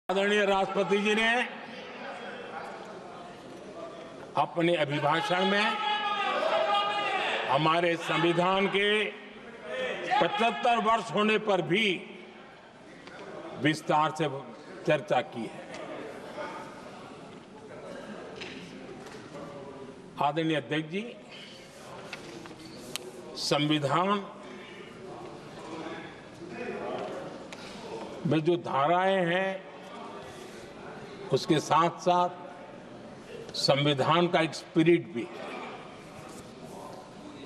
आदरणीय राष्ट्रपति जी ने अपने अभिभाषण में हमारे संविधान के 75 वर्ष होने पर भी विस्तार से चर्चा की है। आदरणीय अध्यक्ष जी, संविधान में जो धाराएं हैं उसके साथ साथ संविधान का एक स्पिरिट भी है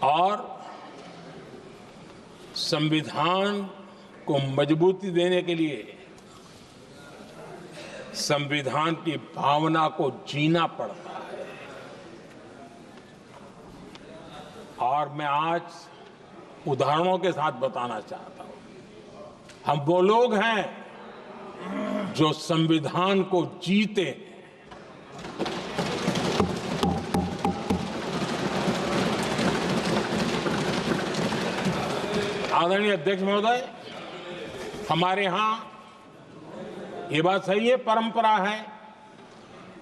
और संविधान को मजबूती देने के लिए संविधान की भावना को जीना पड़ता है। और मैं आज उदाहरणों के साथ बताना चाहता हूं। हम वो लोग हैं जो संविधान को जीते हैं। आदरणीय अध्यक्ष महोदय, हमारे यहां ये बात सही है, परंपरा है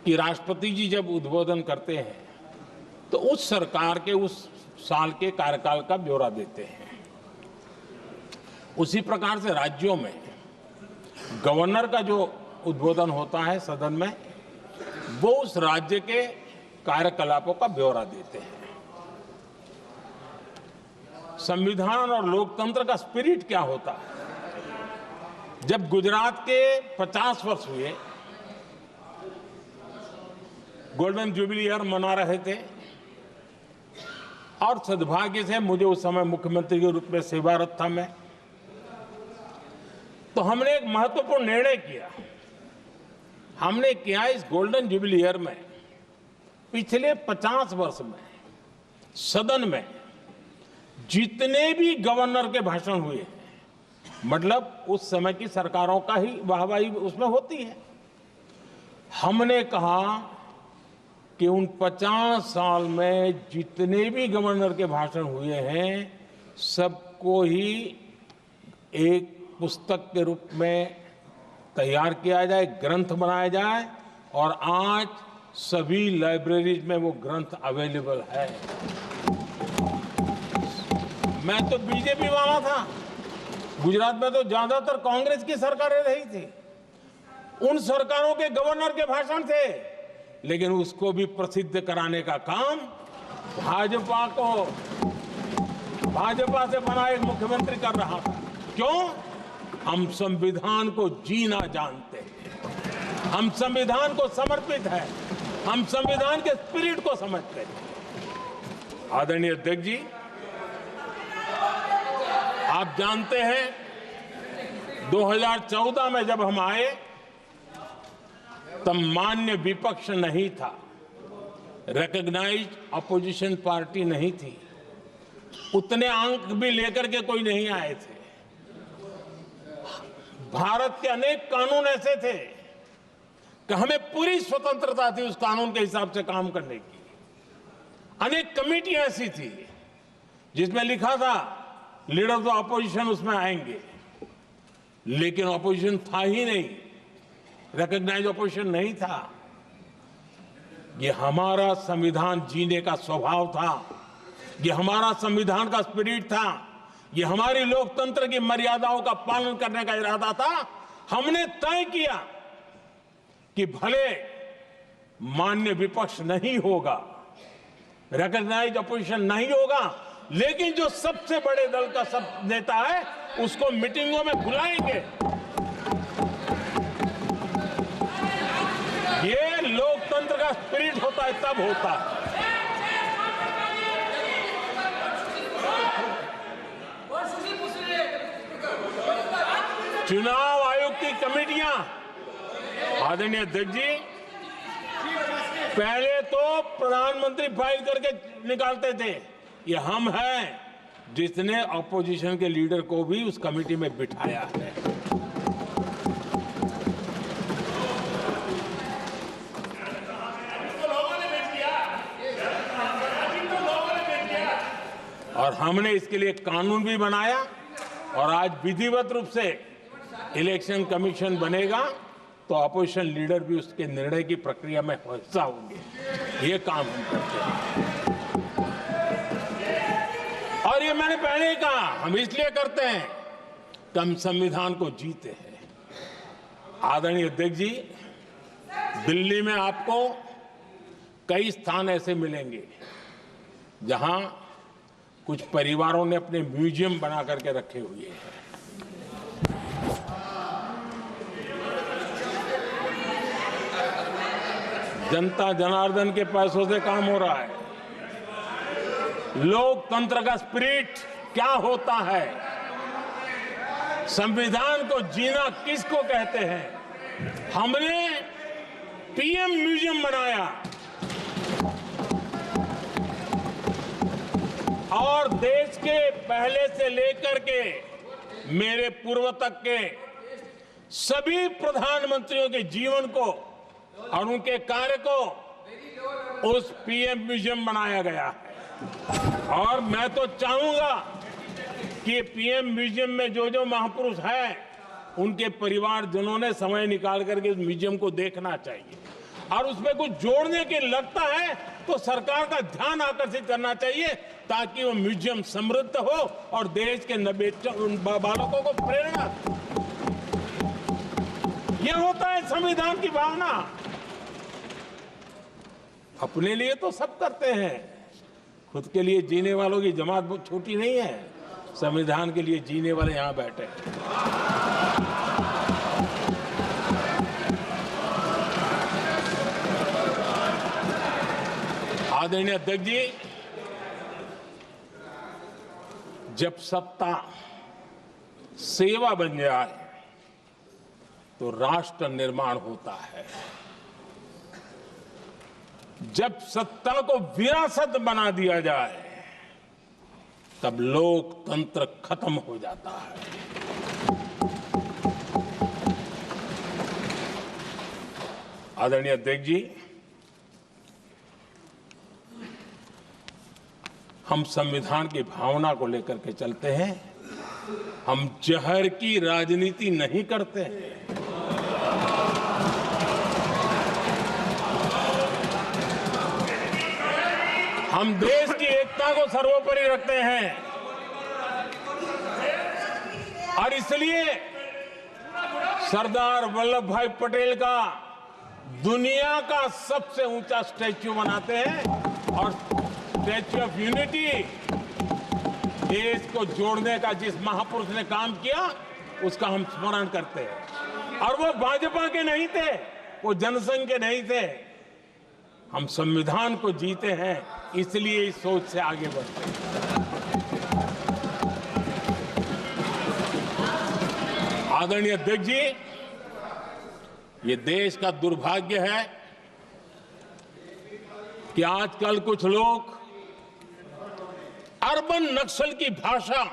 कि राष्ट्रपति जी जब उद्बोधन करते हैं तो उस सरकार के उस साल के कार्यकाल का ब्यौरा देते हैं। उसी प्रकार से राज्यों में गवर्नर का जो उद्बोधन होता है सदन में, वो उस राज्य के कार्यकलापों का ब्यौरा देते हैं। संविधान और लोकतंत्र का स्पिरिट क्या होता है? जब गुजरात के 50 वर्ष हुए, गोल्डन जुबली ईयर मना रहे थे और सद्भाग्य से मुझे उस समय मुख्यमंत्री के रूप में सेवारत था मैं, तो हमने एक महत्वपूर्ण निर्णय किया। हमने किया इस गोल्डन जुबली ईयर में पिछले 50 वर्ष में सदन में जितने भी गवर्नर के भाषण हुए, मतलब उस समय की सरकारों का ही वाहवाही उसमें होती है, हमने कहा कि उन 50 साल में जितने भी गवर्नर के भाषण हुए हैं सबको ही एक पुस्तक के रूप में तैयार किया जाए, ग्रंथ बनाया जाए और आज सभी लाइब्रेरीज में वो ग्रंथ अवेलेबल है। मैं तो बीजेपी वाला था, गुजरात में तो ज्यादातर कांग्रेस की सरकारें रही थी, उन सरकारों के गवर्नर के भाषण थे, लेकिन उसको भी प्रसिद्ध कराने का काम भाजपा से बना एक मुख्यमंत्री कर रहा था। क्यों? हम संविधान को जीना जानते हैं, हम संविधान को समर्पित हैं, हम संविधान के स्पिरिट को समझते हैं। आदरणीय अध्यक्ष जी, आप जानते हैं 2014 में जब हम आए तब मान्य विपक्ष नहीं था, रिकॉग्नाइज्ड अपोजिशन पार्टी नहीं थी, उतने अंक भी लेकर के कोई नहीं आए थे। भारत के अनेक कानून ऐसे थे कि हमें पूरी स्वतंत्रता थी उस कानून के हिसाब से काम करने की। अनेक कमेटियां ऐसी थी जिसमें लिखा था लीडर्स ऑफ अपोजिशन उसमें आएंगे, लेकिन अपोजिशन था ही नहीं, रिकॉग्नाइज्ड अपोजिशन नहीं था। ये हमारा संविधान जीने का स्वभाव था, ये हमारा संविधान का स्पिरिट था, ये हमारी लोकतंत्र की मर्यादाओं का पालन करने का इरादा था। हमने तय किया कि भले मान्य विपक्ष नहीं होगा, रिकॉग्नाइज्ड अपोजिशन नहीं होगा, लेकिन जो सबसे बड़े दल का सब नेता है उसको मीटिंगों में बुलाएंगे। ये लोकतंत्र का स्पिरिट होता है, तब होता है। चुनाव आयोग की कमेटियां, आदरणीय अध्यक्ष जी, पहले तो प्रधानमंत्री फाइल करके निकालते थे। ये हम हैं जिसने अपोजिशन के लीडर को भी उस कमेटी में बिठाया है। और हमने इसके लिए कानून भी बनाया और आज विधिवत रूप से इलेक्शन कमीशन बनेगा तो अपोजिशन लीडर भी उसके निर्णय की प्रक्रिया में हिस्सा होंगे। ये काम हम करते हैं और ये मैंने पहले ही कहा, हम इसलिए करते हैं कि हम संविधान को जीते हैं। आदरणीय अध्यक्ष जी, दिल्ली में आपको कई स्थान ऐसे मिलेंगे जहां कुछ परिवारों ने अपने म्यूजियम बना करके रखे हुए हैं। जनता जनार्दन के पैसों से काम हो रहा है। लोकतंत्र का स्पिरिट क्या होता है, संविधान को जीना किसको कहते हैं। हमने पीएम म्यूजियम बनाया और देश के पहले से लेकर के मेरे पूर्व तक के सभी प्रधानमंत्रियों के जीवन को और उनके कार्य को उस पीएम म्यूजियम बनाया गया है। और मैं तो चाहूंगा कि पीएम म्यूजियम में जो जो महापुरुष हैं उनके परिवारजनों ने समय निकाल करके उस म्यूजियम को देखना चाहिए और उसमें कुछ जोड़ने की लगता है तो सरकार का ध्यान आकर्षित करना चाहिए ताकि वो म्यूजियम समृद्ध हो और देश के बालकों को प्रेरणा। ये होता है संविधान की भावना। अपने लिए तो सब करते हैं, खुद के लिए जीने वालों की जमात बहुत छोटी नहीं है। संविधान के लिए जीने वाले यहां बैठे हैं। आदरणीय अध्यक्ष जी, जब सत्ता सेवा बन जाए तो राष्ट्र निर्माण होता है। जब सत्ता को विरासत बना दिया जाए तब लोकतंत्र खत्म हो जाता है। आदरणीय अध्यक्ष जी, हम संविधान की भावना को लेकर के चलते हैं। हम जहर की राजनीति नहीं करते हैं। हम देश की एकता को सर्वोपरि रखते हैं और इसलिए सरदार वल्लभ भाई पटेल का दुनिया का सबसे ऊंचा स्टैच्यू बनाते हैं और स्टैच्यू ऑफ यूनिटी देश को जोड़ने का जिस महापुरुष ने काम किया उसका हम स्मरण करते हैं। और वो भाजपा के नहीं थे, वो जनसंघ के नहीं थे। हम संविधान को जीते हैं, इसलिए इस सोच से आगे बढ़ते हैं। आदरणीय अध्यक्ष जी, ये देश का दुर्भाग्य है कि आजकल कुछ लोग अर्बन नक्सल की भाषा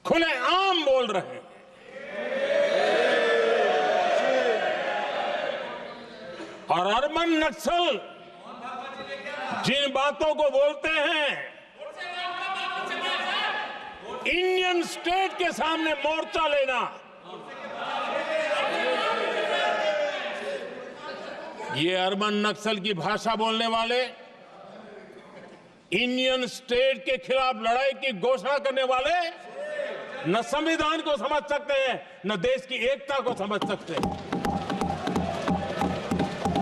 खुलेआम बोल रहे हैं। और अर्बन नक्सल जिन बातों को बोलते हैं, इंडियन स्टेट के सामने मोर्चा लेना, ये अर्बन नक्सल की भाषा बोलने वाले इंडियन स्टेट के खिलाफ लड़ाई की घोषणा करने वाले न संविधान को समझ सकते हैं, न देश की एकता को समझ सकते हैं।